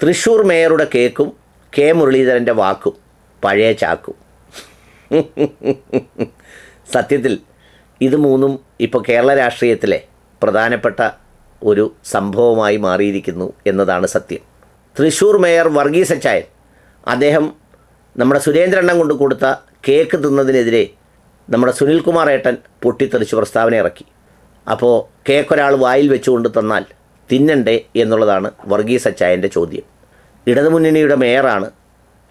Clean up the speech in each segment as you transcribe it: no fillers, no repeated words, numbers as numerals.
തൃശ്ശൂർ മേയറുടെ കേക്കും കെ മുരളീധരൻ്റെ വാക്കും പഴയ ചാക്കും. സത്യത്തിൽ ഇത് മൂന്നും ഇപ്പോൾ കേരള രാഷ്ട്രീയത്തിലെ പ്രധാനപ്പെട്ട ഒരു സംഭവമായി മാറിയിരിക്കുന്നു എന്നതാണ് സത്യം. തൃശ്ശൂർ മേയർ വർഗീസ് അച്ചായൻ അദ്ദേഹം നമ്മുടെ സുരേന്ദ്രണ്ണൻ കൊണ്ട് കൊടുത്ത കേക്ക് തിന്നതിനെതിരെ നമ്മുടെ സുനിൽകുമാർ ഏട്ടൻ പൊട്ടിത്തെറിച്ച് പ്രസ്താവന ഇറക്കി. അപ്പോൾ കേക്ക് ഒരാൾ വായിൽ വെച്ചുകൊണ്ട് തന്നാൽ തിന്നണ്ടേ എന്നുള്ളതാണ് വർഗീസ് അച്ചായൻ്റെ ചോദ്യം. ഇടതുമുന്നണിയുടെ മേയറാണ്,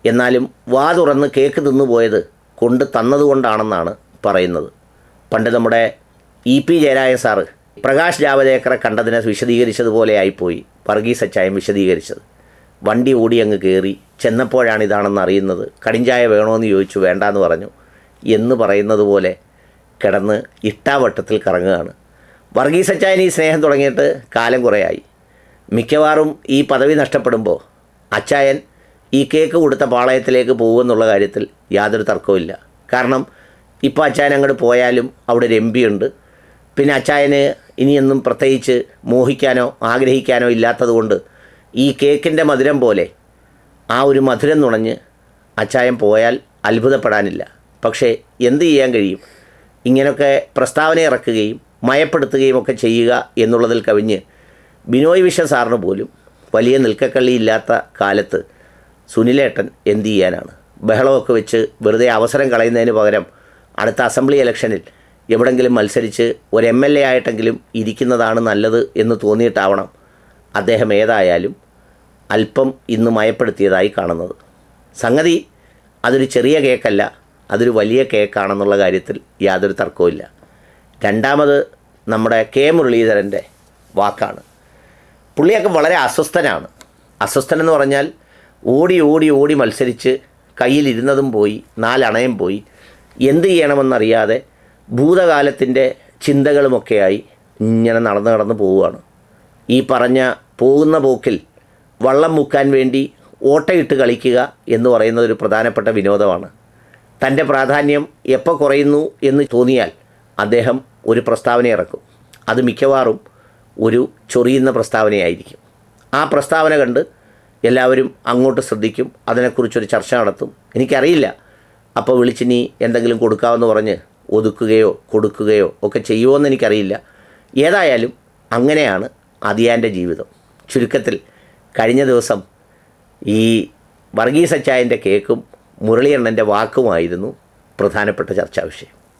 എന്നാലും വാ തുറന്ന് കേക്ക് തിന്നുപോയത് കൊണ്ട് തന്നതുകൊണ്ടാണെന്നാണ് പറയുന്നത്. പണ്ട് നമ്മുടെ EP ജയരാജൻ സാറ് പ്രകാശ് ജാവദേക്കറെ കണ്ടതിനെ വിശദീകരിച്ചതുപോലെ ആയിപ്പോയി വർഗീസ് അച്ചായൻ വിശദീകരിച്ചത്. വണ്ടി ഓടി അങ്ങ് കയറി ചെന്നപ്പോഴാണ് ഇതാണെന്ന് അറിയുന്നത്. കടിഞ്ചായ വേണമെന്ന് ചോദിച്ചു, വേണ്ടാന്ന് പറഞ്ഞു എന്ന് പറയുന്നത് പോലെ കിടന്ന് ഇട്ടാവട്ടത്തിൽ കറങ്ങുകയാണ്. വർഗീസ് അച്ചായൻ ഈ സ്നേഹം തുടങ്ങിയിട്ട് കാലം കുറേയായി. മിക്കവാറും ഈ പദവി നഷ്ടപ്പെടുമ്പോൾ അച്ചായൻ ഈ കേക്ക് കൊടുത്ത പാളയത്തിലേക്ക് പോകുമെന്നുള്ള കാര്യത്തിൽ യാതൊരു തർക്കവുമില്ല. കാരണം ഇപ്പോൾ അച്ചായൻ അങ്ങോട്ട് പോയാലും അവിടെ ഒരു MP ഉണ്ട്. പിന്നെ അച്ചായന് ഇനിയൊന്നും പ്രത്യേകിച്ച് മോഹിക്കാനോ ആഗ്രഹിക്കാനോ ഇല്ലാത്തതുകൊണ്ട് ഈ കേക്കിൻ്റെ മധുരം പോലെ ആ ഒരു മധുരം നുണഞ്ഞ് അച്ചായൻ പോയാൽ അത്ഭുതപ്പെടാനില്ല. പക്ഷേ എന്ത് ചെയ്യാൻ കഴിയും? ഇങ്ങനെയൊക്കെ പ്രസ്താവന ഇറക്കുകയും മയപ്പെടുത്തുകയും ഒക്കെ ചെയ്യുക എന്നുള്ളതിൽ കവിഞ്ഞ് ബിനോയ് വിശ്വം സാറിന് പോലും വലിയ നിൽക്കക്കള്ളിയില്ലാത്ത കാലത്ത് സുനിലേട്ടൻ എന്ത് ചെയ്യാനാണ്? ബഹളമൊക്കെ വെച്ച് വെറുതെ അവസരം കളയുന്നതിന് പകരം അടുത്ത അസംബ്ലി ഇലക്ഷനിൽ എവിടെങ്കിലും മത്സരിച്ച് ഒരു MLA ആയിട്ടെങ്കിലും ഇരിക്കുന്നതാണ് നല്ലത് എന്ന് തോന്നിയിട്ടാവണം അദ്ദേഹം ഏതായാലും അല്പം ഇന്ന് മയപ്പെടുത്തിയതായി കാണുന്നത്. സംഗതി അതൊരു ചെറിയ കേക്കല്ല, അതൊരു വലിയ കേക്കാണെന്നുള്ള കാര്യത്തിൽ യാതൊരു തർക്കവുമില്ല. രണ്ടാമത് നമ്മുടെ കെ മുരളീധരൻ്റെ വാക്കാണ്. പുള്ളിയൊക്കെ വളരെ അസ്വസ്ഥനാണ്. അസ്വസ്ഥനെന്ന് പറഞ്ഞാൽ ഓടി ഓടി ഓടി മത്സരിച്ച് കയ്യിലിരുന്നതും പോയി, 4 അണയും പോയി, എന്ത് ചെയ്യണമെന്നറിയാതെ ഭൂതകാലത്തിൻ്റെ ചിന്തകളുമൊക്കെയായി ഇങ്ങനെ നടന്ന് പോവുകയാണ്. ഈ പറഞ്ഞ പോകുന്ന പോക്കിൽ വള്ളം മുക്കാൻ വേണ്ടി ഓട്ടയിട്ട് കളിക്കുക എന്ന് പറയുന്നത് ഒരു പ്രധാനപ്പെട്ട വിനോദമാണ്. തൻ്റെ പ്രാധാന്യം എപ്പോൾ കുറയുന്നു എന്ന് തോന്നിയാൽ അദ്ദേഹം ഒരു പ്രസ്താവന ഇറക്കും. അത് മിക്കവാറും ഒരു ചൊറിയുന്ന പ്രസ്താവനയായിരിക്കും. ആ പ്രസ്താവന കണ്ട് എല്ലാവരും അങ്ങോട്ട് ശ്രദ്ധിക്കും, അതിനെക്കുറിച്ചൊരു ചർച്ച നടത്തും. എനിക്കറിയില്ല അപ്പോൾ വിളിച്ചിനി എന്തെങ്കിലും കൊടുക്കാമെന്ന് പറഞ്ഞ് ഒതുക്കുകയോ കൊടുക്കുകയോ ഒക്കെ ചെയ്യുമോയെന്ന് എനിക്കറിയില്ല. ഏതായാലും അങ്ങനെയാണ് അതിയാൻ്റെ ജീവിതം. ചുരുക്കത്തിൽ കഴിഞ്ഞ ദിവസം ഈ വർഗീസ് അച്ചായൻ്റെ കേക്കും മുരളിയണ്ണൻ്റെ വാക്കുമായിരുന്നു പ്രധാനപ്പെട്ട ചർച്ചാ വിഷയം.